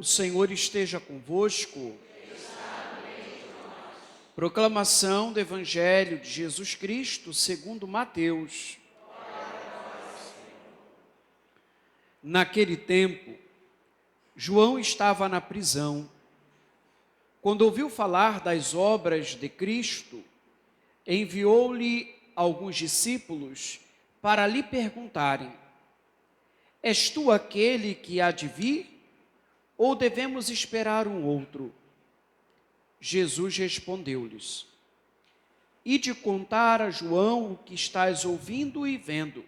O Senhor esteja convosco. Proclamação do Evangelho de Jesus Cristo segundo Mateus. Naquele tempo, João estava na prisão. Quando ouviu falar das obras de Cristo, enviou-lhe alguns discípulos para lhe perguntarem: És tu aquele que há de vir, ou devemos esperar um outro? Jesus respondeu-lhes: Ide contar a João o que estás ouvindo e vendo.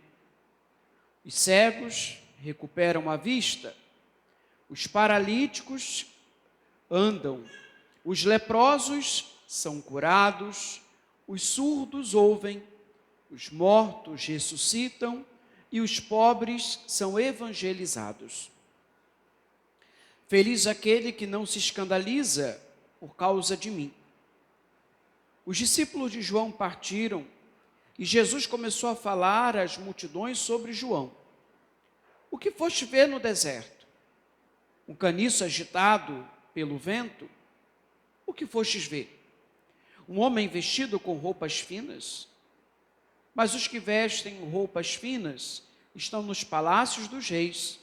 Os cegos recuperam a vista, os paralíticos andam, os leprosos são curados, os surdos ouvem, os mortos ressuscitam e os pobres são evangelizados. Feliz aquele que não se escandaliza por causa de mim. Os discípulos de João partiram e Jesus começou a falar às multidões sobre João. O que foste ver no deserto? Um caniço agitado pelo vento? O que fostes ver? Um homem vestido com roupas finas? Mas os que vestem roupas finas estão nos palácios dos reis.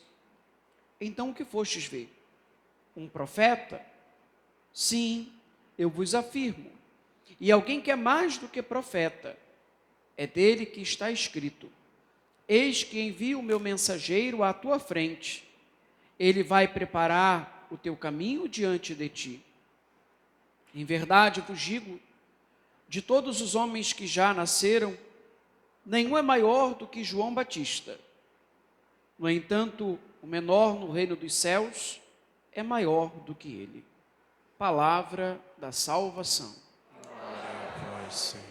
Então o que fostes ver? Um profeta? Sim, eu vos afirmo. E alguém que é mais do que profeta. É dele que está escrito: Eis que envio o meu mensageiro à tua frente. Ele vai preparar o teu caminho diante de ti. Em verdade vos digo, de todos os homens que já nasceram, nenhum é maior do que João Batista. No entanto, o menor no reino dos céus é maior do que ele. Palavra da salvação. Glória a vós, Senhor.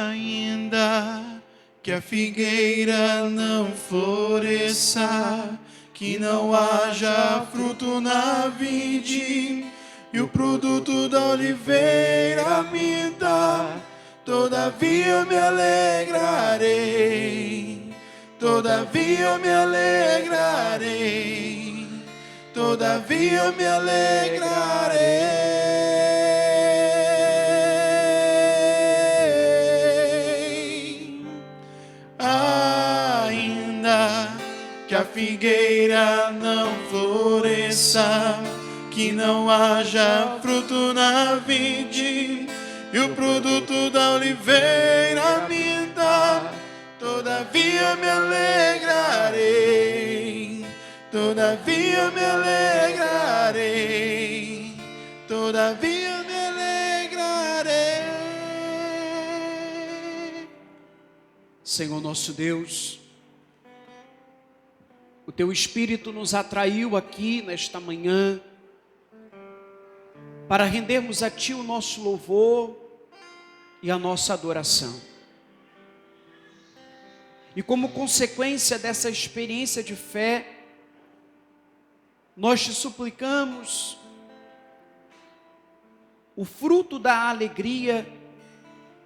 Ainda que a figueira não floresça, que não haja fruto na vide, e o produto da oliveira me dá, todavia me alegrarei, todavia me alegrarei, todavia me alegrarei. Que a figueira não floresça, que não haja fruto na vide, e o produto da oliveira me dá, todavia me alegrarei, todavia me alegrarei, todavia me alegrarei. Senhor nosso Deus, o teu Espírito nos atraiu aqui nesta manhã para rendermos a ti o nosso louvor e a nossa adoração. E como consequência dessa experiência de fé, nós te suplicamos o fruto da alegria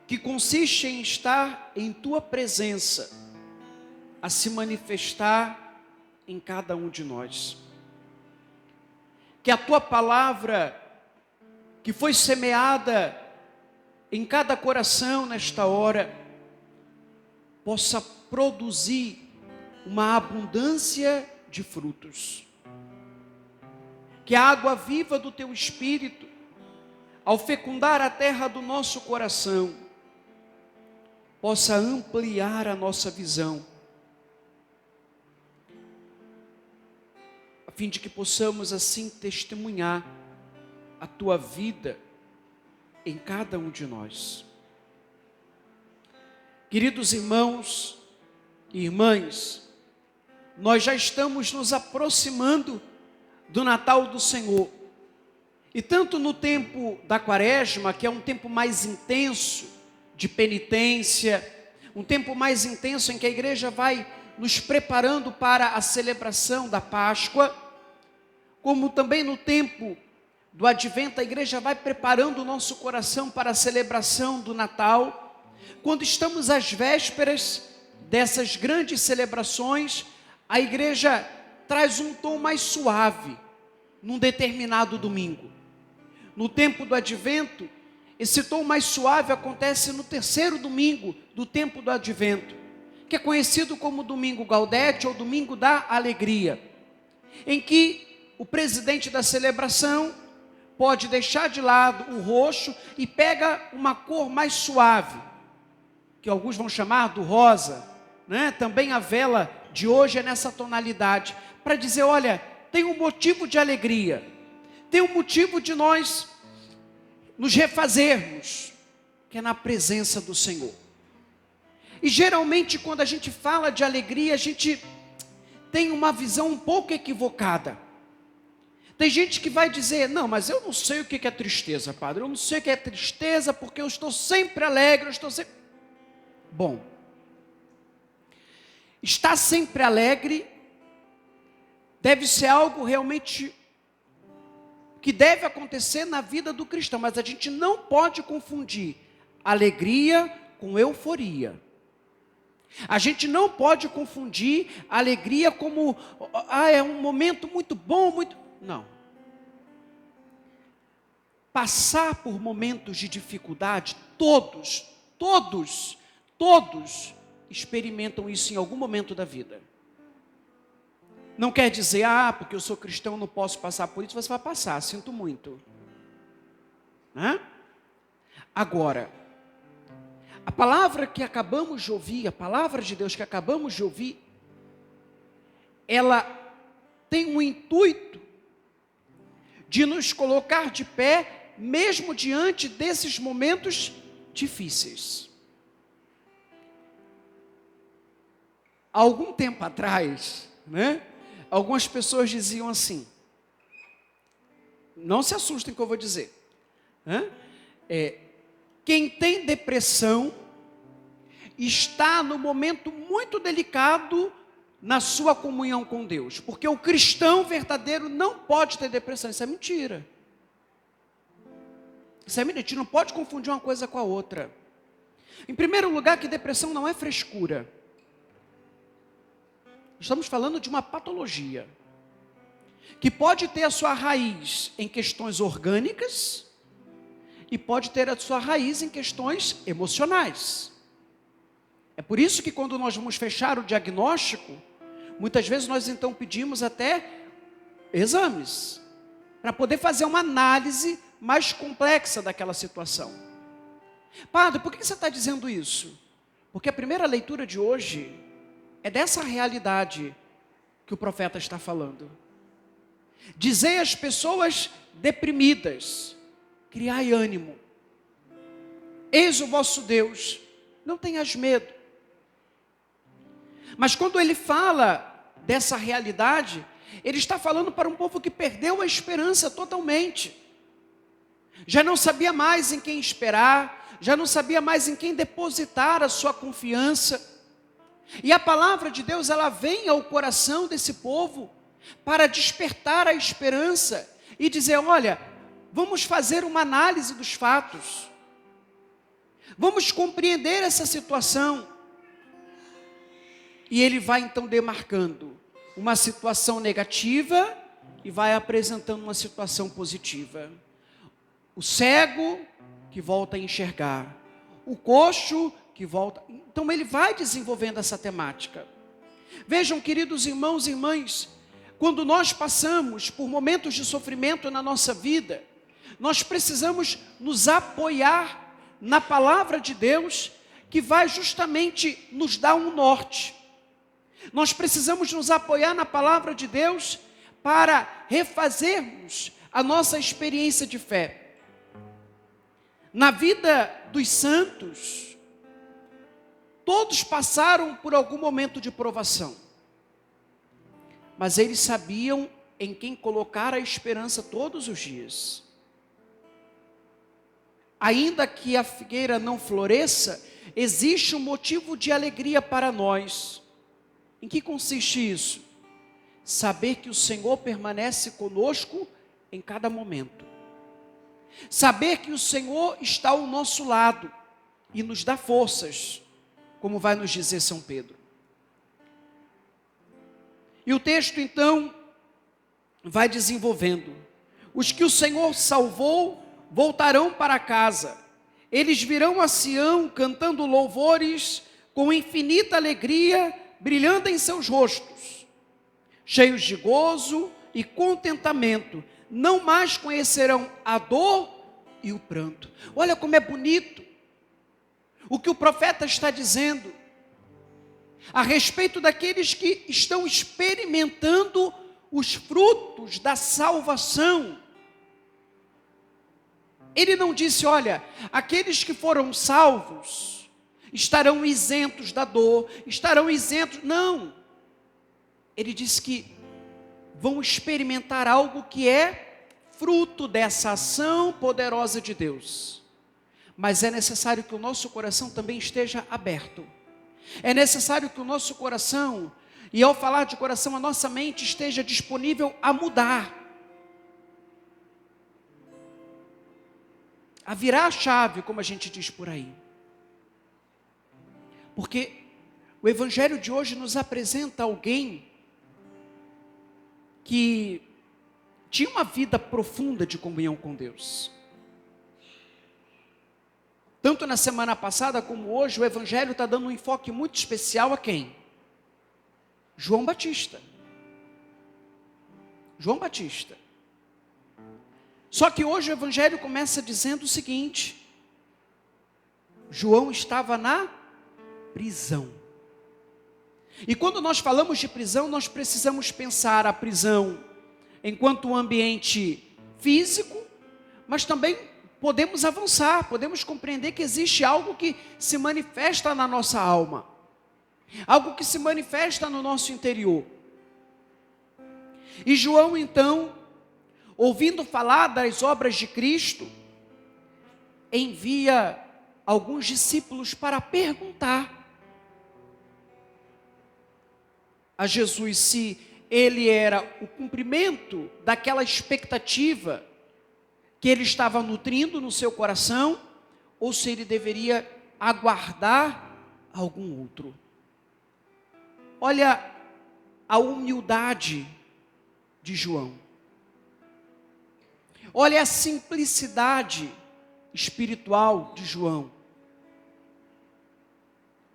que consiste em estar em tua presença, a se manifestar em cada um de nós. Que a tua palavra, que foi semeada em cada coração nesta hora, possa produzir uma abundância de frutos. Que a água viva do teu Espírito, ao fecundar a terra do nosso coração, possa ampliar a nossa visão, a fim de que possamos assim testemunhar a tua vida em cada um de nós. Queridos irmãos e irmãs, nós já estamos nos aproximando do Natal do Senhor. E tanto no tempo da Quaresma, que é um tempo mais intenso de penitência, um tempo mais intenso em que a igreja vai nos preparando para a celebração da Páscoa, como também no tempo do Advento, a igreja vai preparando o nosso coração para a celebração do Natal. quando estamos às vésperas dessas grandes celebrações, a igreja traz um tom mais suave num determinado domingo. No tempo do advento, esse tom mais suave acontece no terceiro domingo do tempo do advento, que é conhecido como domingo Gaudete ou domingo da alegria, em que o presidente da celebração pode deixar de lado o roxo e pega uma cor mais suave, que alguns vão chamar do rosa, né? Também a vela de hoje é nessa tonalidade, para dizer, olha, tem um motivo de alegria, tem um motivo de nós nos refazermos, que é na presença do Senhor. E geralmente quando a gente fala de alegria, a gente tem uma visão um pouco equivocada. Tem gente que vai dizer, não, mas eu não sei o que é tristeza, padre, eu não sei o que é tristeza, porque eu estou sempre alegre, eu estou sempre... Bom, estar sempre alegre deve ser algo realmente que deve acontecer na vida do cristão, mas a gente não pode confundir alegria com euforia. A gente não pode confundir alegria como, é um momento muito bom, muito... Não. Passar por momentos de dificuldade, todos experimentam isso em algum momento da vida. Não quer dizer, porque eu sou cristão, não posso passar por isso. Você vai passar, sinto muito. Agora, a palavra que acabamos de ouvir, a palavra de Deus que acabamos de ouvir, ela tem um intuito de nos colocar de pé, mesmo diante desses momentos difíceis. Há algum tempo atrás, algumas pessoas diziam assim, não se assustem com o que eu vou dizer, quem tem depressão está no momento muito delicado na sua comunhão com Deus, porque o cristão verdadeiro não pode ter depressão. Isso é mentira. Isso é mentira, a gente não pode confundir uma coisa com a outra. Em primeiro lugar, que depressão não é frescura. Estamos falando de uma patologia que pode ter a sua raiz em questões orgânicas e pode ter a sua raiz em questões emocionais. É por isso que quando nós vamos fechar o diagnóstico, muitas vezes nós então pedimos até exames, para poder fazer uma análise mais complexa daquela situação. Padre, por que você está dizendo isso? Porque a primeira leitura de hoje é dessa realidade que o profeta está falando. Dizei às pessoas deprimidas, criai ânimo. Eis o vosso Deus, não tenhas medo. Mas quando ele fala dessa realidade, ele está falando para um povo que perdeu a esperança totalmente. Já não sabia mais em quem esperar, já não sabia mais em quem depositar a sua confiança. E a palavra de Deus, ela vem ao coração desse povo para despertar a esperança e dizer, olha, vamos fazer uma análise dos fatos. Vamos compreender essa situação. E ele vai então demarcando uma situação negativa e vai apresentando uma situação positiva. O cego que volta a enxergar, o coxo que volta. Então ele vai desenvolvendo essa temática. Vejam, queridos irmãos e irmãs, quando nós passamos por momentos de sofrimento na nossa vida, nós precisamos nos apoiar na palavra de Deus, que vai justamente nos dar um norte. Nós precisamos nos apoiar na palavra de Deus para refazermos a nossa experiência de fé. Na vida dos santos, todos passaram por algum momento de provação, mas eles sabiam em quem colocar a esperança todos os dias. Ainda que a figueira não floresça, existe um motivo de alegria para nós. Em que consiste isso? Saber que o Senhor permanece conosco em cada momento. Saber que o Senhor está ao nosso lado. e nos dá forças, como vai nos dizer São Pedro. E o texto então vai desenvolvendo. Os que o Senhor salvou voltarão para casa. Eles virão a Sião cantando louvores com infinita alegria, brilhando em seus rostos, cheios de gozo e contentamento. Não mais conhecerão a dor e o pranto. Olha como é bonito o que o profeta está dizendo a respeito daqueles que estão experimentando os frutos da salvação. Ele não disse, olha, aqueles que foram salvos estarão isentos da dor, estarão isentos. Não. Ele disse que vão experimentar algo que é fruto dessa ação poderosa de Deus. Mas é necessário que o nosso coração também esteja aberto. É necessário que o nosso coração, e ao falar de coração, a nossa mente esteja disponível a mudar, a virar a chave, como a gente diz por aí. Porque o Evangelho de hoje nos apresenta alguém que tinha uma vida profunda de comunhão com Deus. Tanto na semana passada como hoje, o Evangelho está dando um enfoque muito especial a quem? João Batista. João Batista. Só que hoje o Evangelho começa dizendo o seguinte: João estava na prisão. E quando nós falamos de prisão, nós precisamos pensar a prisão enquanto um ambiente físico, mas também podemos avançar, podemos compreender que existe algo que se manifesta na nossa alma, algo que se manifesta no nosso interior. E João então, ouvindo falar das obras de Cristo, envia alguns discípulos para perguntar a Jesus se ele era o cumprimento daquela expectativa que ele estava nutrindo no seu coração, ou se ele deveria aguardar algum outro. Olha a humildade de João. Olha a simplicidade espiritual de João.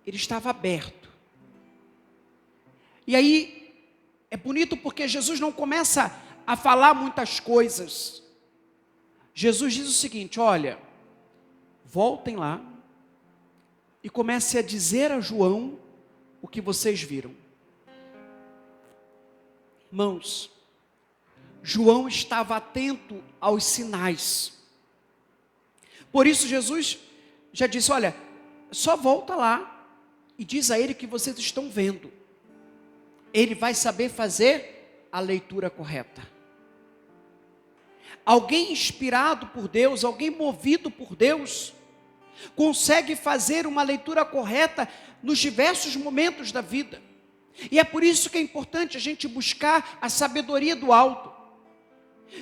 Ele estava aberto. E aí, é bonito porque Jesus não começa a falar muitas coisas. Jesus diz o seguinte: olha, voltem lá e comece a dizer a João o que vocês viram. Irmãos, João estava atento aos sinais. Por isso Jesus já disse, olha, só volta lá e diz a ele que vocês estão vendo. Ele vai saber fazer a leitura correta. Alguém inspirado por Deus, alguém movido por Deus, consegue fazer uma leitura correta nos diversos momentos da vida. E é por isso que é importante a gente buscar a sabedoria do alto.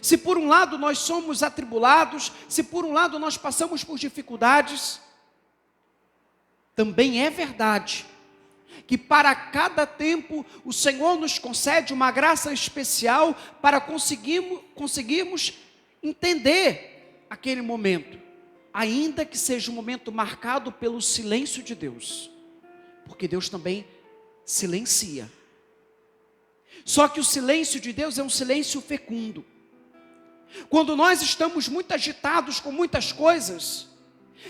Se por um lado nós somos atribulados, se por um lado nós passamos por dificuldades, também é verdade que para cada tempo o Senhor nos concede uma graça especial para conseguirmos entender aquele momento, ainda que seja um momento marcado pelo silêncio de Deus, porque Deus também silencia. Só que o silêncio de Deus é um silêncio fecundo. Quando nós estamos muito agitados com muitas coisas,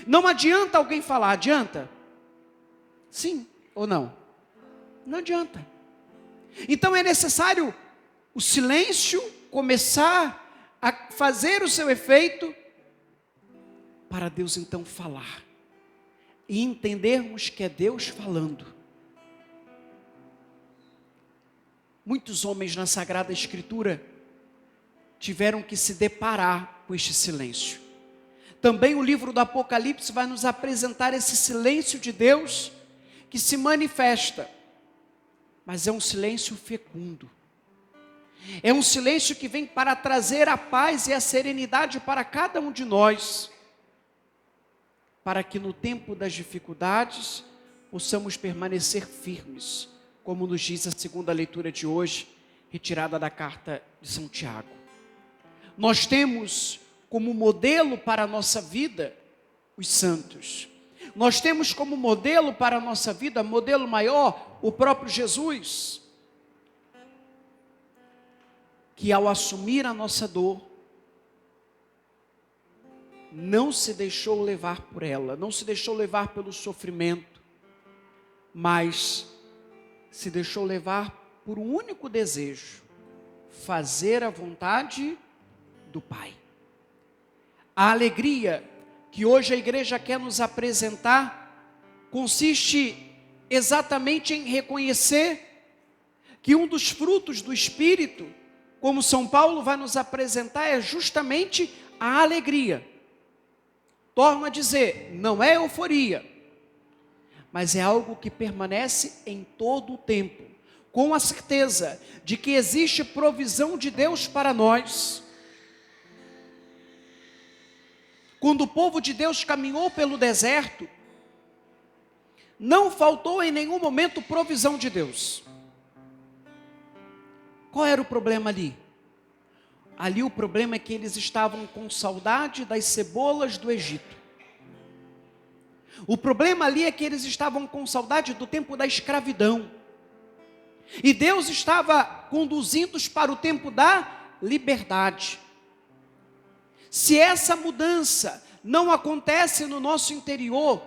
não adianta alguém falar, adianta? Sim ou não? Não adianta. Então é necessário o silêncio começar a fazer o seu efeito, para Deus então falar, e entendermos que é Deus falando. Muitos homens na Sagrada Escritura tiveram que se deparar com este silêncio. Também o livro do Apocalipse vai nos apresentar esse silêncio de Deus, que se manifesta, mas é um silêncio fecundo. É um silêncio que vem para trazer a paz e a serenidade para cada um de nós. para que no tempo das dificuldades possamos permanecer firmes, como nos diz a segunda leitura de hoje, retirada da carta de São Tiago. Nós temos como modelo para a nossa vida os santos. Nós temos como modelo para a nossa vida, modelo maior, o próprio Jesus, que ao assumir a nossa dor, não se deixou levar por ela, não se deixou levar pelo sofrimento, mas se deixou levar por um único desejo: fazer a vontade do Pai. A alegria que hoje a igreja quer nos apresentar consiste exatamente em reconhecer que um dos frutos do Espírito, como São Paulo vai nos apresentar, é justamente a alegria. Torno a dizer, não é euforia, mas é algo que permanece em todo o tempo, com a certeza de que existe provisão de Deus para nós. Quando o povo de Deus caminhou pelo deserto, não faltou em nenhum momento provisão de Deus. Qual era o problema ali? Ali o problema é que eles estavam com saudade das cebolas do Egito. O problema ali é que eles estavam com saudade do tempo da escravidão. E Deus estava conduzindo-os para o tempo da liberdade. Se essa mudança não acontece no nosso interior,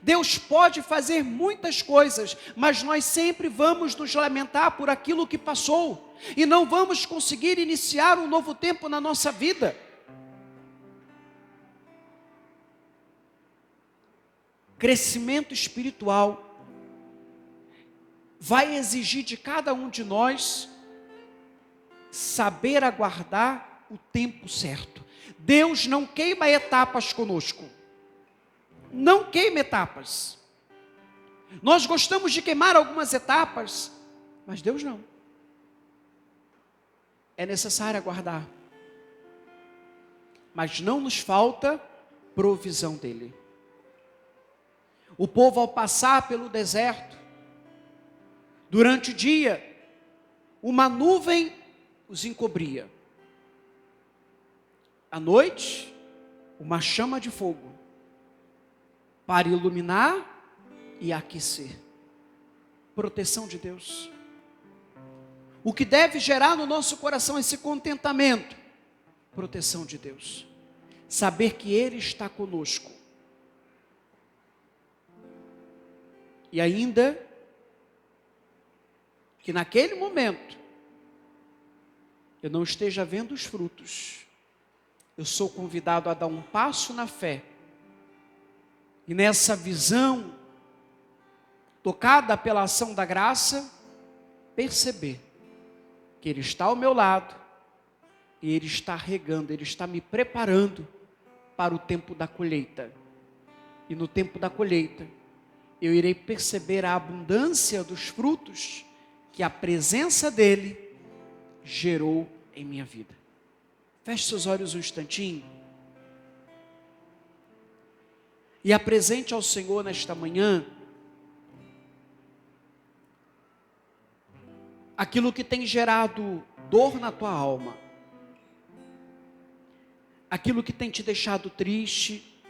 Deus pode fazer muitas coisas, mas nós sempre vamos nos lamentar por aquilo que passou, e não vamos conseguir iniciar um novo tempo na nossa vida. Crescimento espiritual vai exigir de cada um de nós saber aguardar o tempo certo. Deus não queima etapas conosco. Não queima etapas. Nós gostamos de queimar algumas etapas, mas Deus não. É necessário aguardar. Mas não nos falta provisão dele. O povo, ao passar pelo deserto, durante o dia, uma nuvem os encobria. À noite, uma chama de fogo, para iluminar e aquecer. Proteção de Deus. O que deve gerar no nosso coração esse contentamento? Proteção de Deus. Saber que Ele está conosco. E ainda que naquele momento eu não esteja vendo os frutos, eu sou convidado a dar um passo na fé. E nessa visão, tocada pela ação da graça, perceber que Ele está ao meu lado, e Ele está regando, Ele está me preparando para o tempo da colheita. E no tempo da colheita, eu irei perceber a abundância dos frutos que a presença dEle gerou em minha vida. Feche seus olhos um instantinho e apresente ao Senhor nesta manhã aquilo que tem gerado dor na tua alma, aquilo que tem te deixado triste,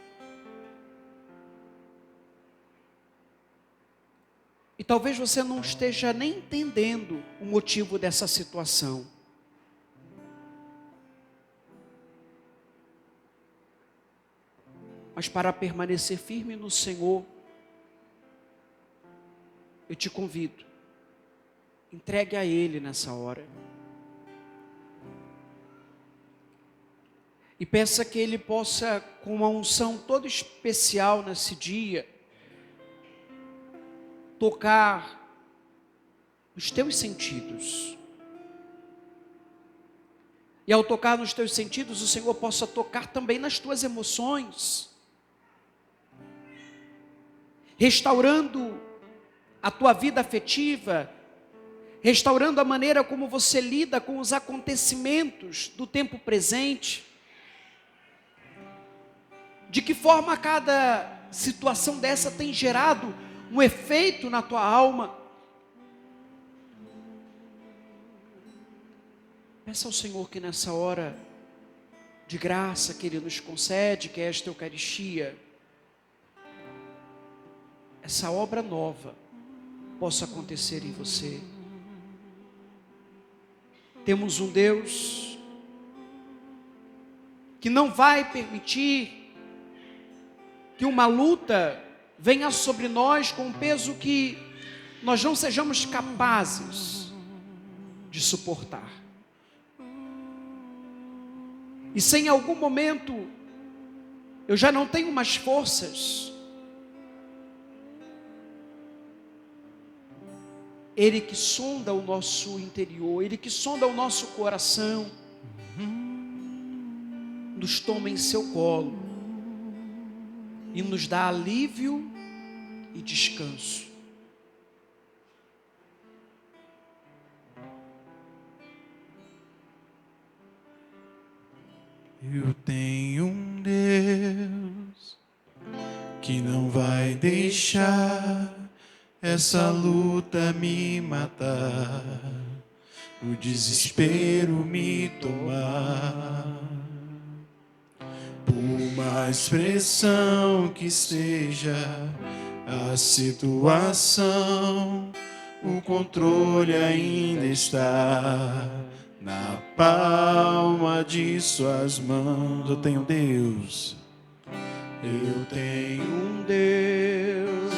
e talvez você não esteja nem entendendo o motivo dessa situação. Mas para permanecer firme no Senhor, eu te convido, entregue a Ele nessa hora. E peça que Ele possa, com uma unção toda especial nesse dia, tocar os teus sentidos. E ao tocar nos teus sentidos, o Senhor possa tocar também nas tuas emoções, restaurando a tua vida afetiva, restaurando a maneira como você lida com os acontecimentos do tempo presente. De que forma cada situação dessa tem gerado um efeito na tua alma. Peça ao Senhor que nessa hora de graça que Ele nos concede, que é esta Eucaristia, essa obra nova possa acontecer em você. Temos um Deus que não vai permitir que uma luta venha sobre nós com um peso que nós não sejamos capazes de suportar. E se em algum momento eu já não tenho mais forças, Ele que sonda o nosso interior, Ele que sonda o nosso coração, nos toma em seu colo e nos dá alívio e descanso. Eu tenho um Deus que não vai deixar essa luta me matar, o desespero me tomar. Por mais pressão que esteja a situação, o controle ainda está na palma de suas mãos. Eu tenho Deus, eu tenho um Deus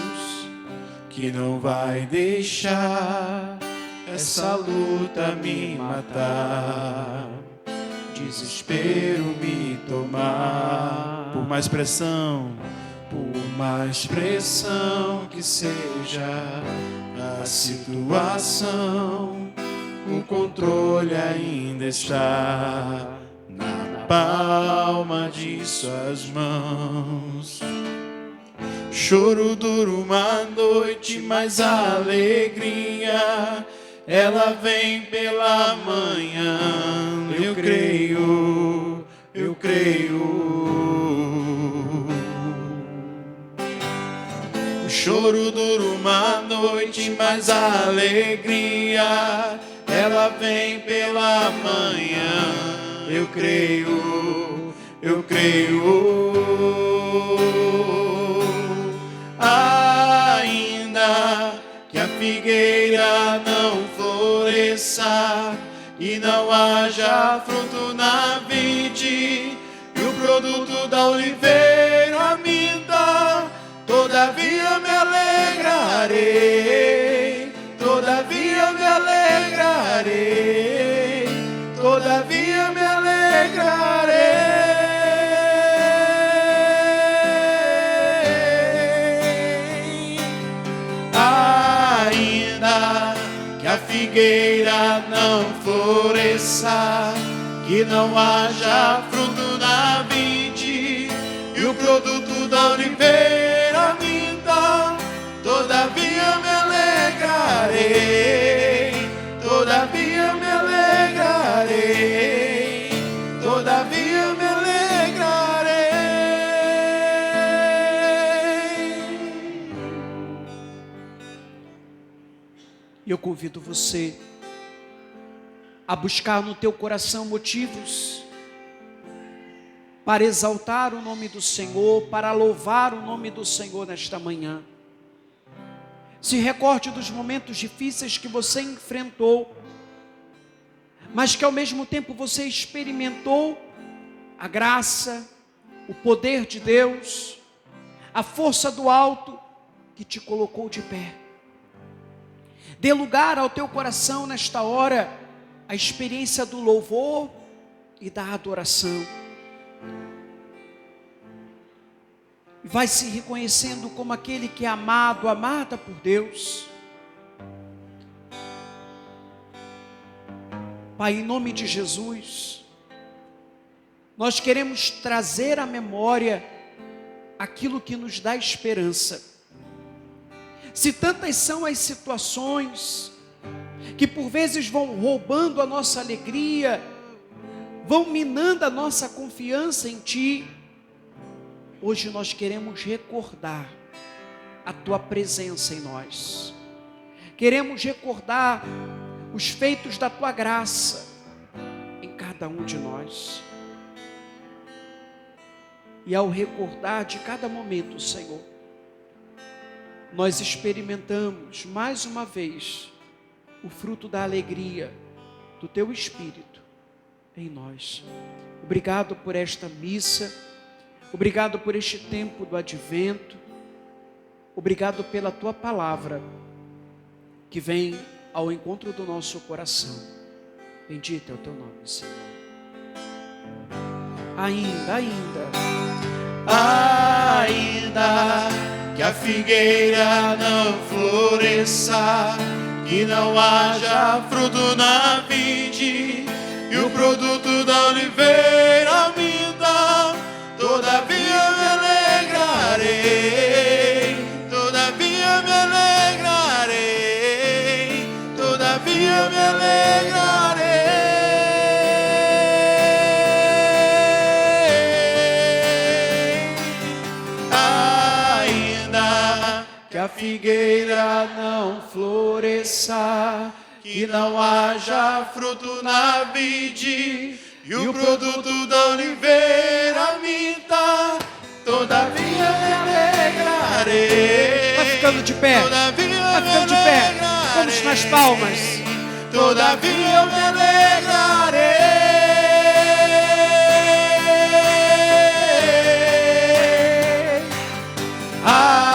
que não vai deixar essa luta me matar, desespero me tomar. Por mais pressão que seja a situação, o controle ainda está na palma de suas mãos. Choro dura uma noite, mas a alegria ela vem pela manhã. Eu creio, eu creio. O choro dura uma noite, mas a alegria ela vem pela manhã. Eu creio, eu creio. Ainda que a figueira não floresça e não haja fruto na vide, e o produto da oliveira minta, todavia me alegrarei, todavia me alegrarei, todavia me alegrarei. Ainda que a figueira não floresça, que não haja fruto na vide, e o produto da oliveira minta, todavia me alegrarei, todavia me alegrarei, todavia me alegrarei. E eu convido você a buscar no teu coração motivos para exaltar o nome do Senhor, para louvar o nome do Senhor nesta manhã. Se recorde dos momentos difíceis que você enfrentou, mas que ao mesmo tempo você experimentou a graça, o poder de Deus, a força do alto que te colocou de pé. Dê lugar ao teu coração nesta hora a experiência do louvor e da adoração. Vai se reconhecendo como aquele que é amado, amada por Deus. Pai, em nome de Jesus, nós queremos trazer à memória aquilo que nos dá esperança. Se tantas são as situações que por vezes vão roubando a nossa alegria, vão minando a nossa confiança em Ti, hoje nós queremos recordar a tua presença em nós. Queremos recordar os feitos da tua graça em cada um de nós. E ao recordar de cada momento, Senhor, nós experimentamos mais uma vez o fruto da alegria do teu Espírito em nós. Obrigado por esta missa, obrigado por este tempo do advento, obrigado pela tua palavra que vem ao encontro do nosso coração. Bendito é o teu nome, Senhor. Ainda que a figueira não floresça, que não haja fruto na vide, e o produto da oliveira minta, todavia me alegrarei, todavia me alegrarei, todavia me alegrarei. Ainda que a figueira não floresça, que não haja fruto na vide, e o produto da oliveira minta, todavia me alegrarei. vai ficando de pé, Todavia vai ficando de pé. Vamos nas palmas. Todavia eu me alegrarei.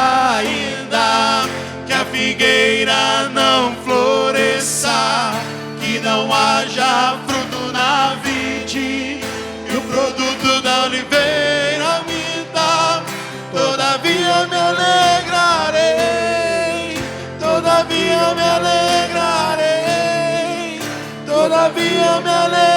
Ainda que a figueira não floresça, que não haja fruto na vide, e o produto da oliveira minta, todavia me alegrarei, todavia me alegrarei, todavia me alegrarei.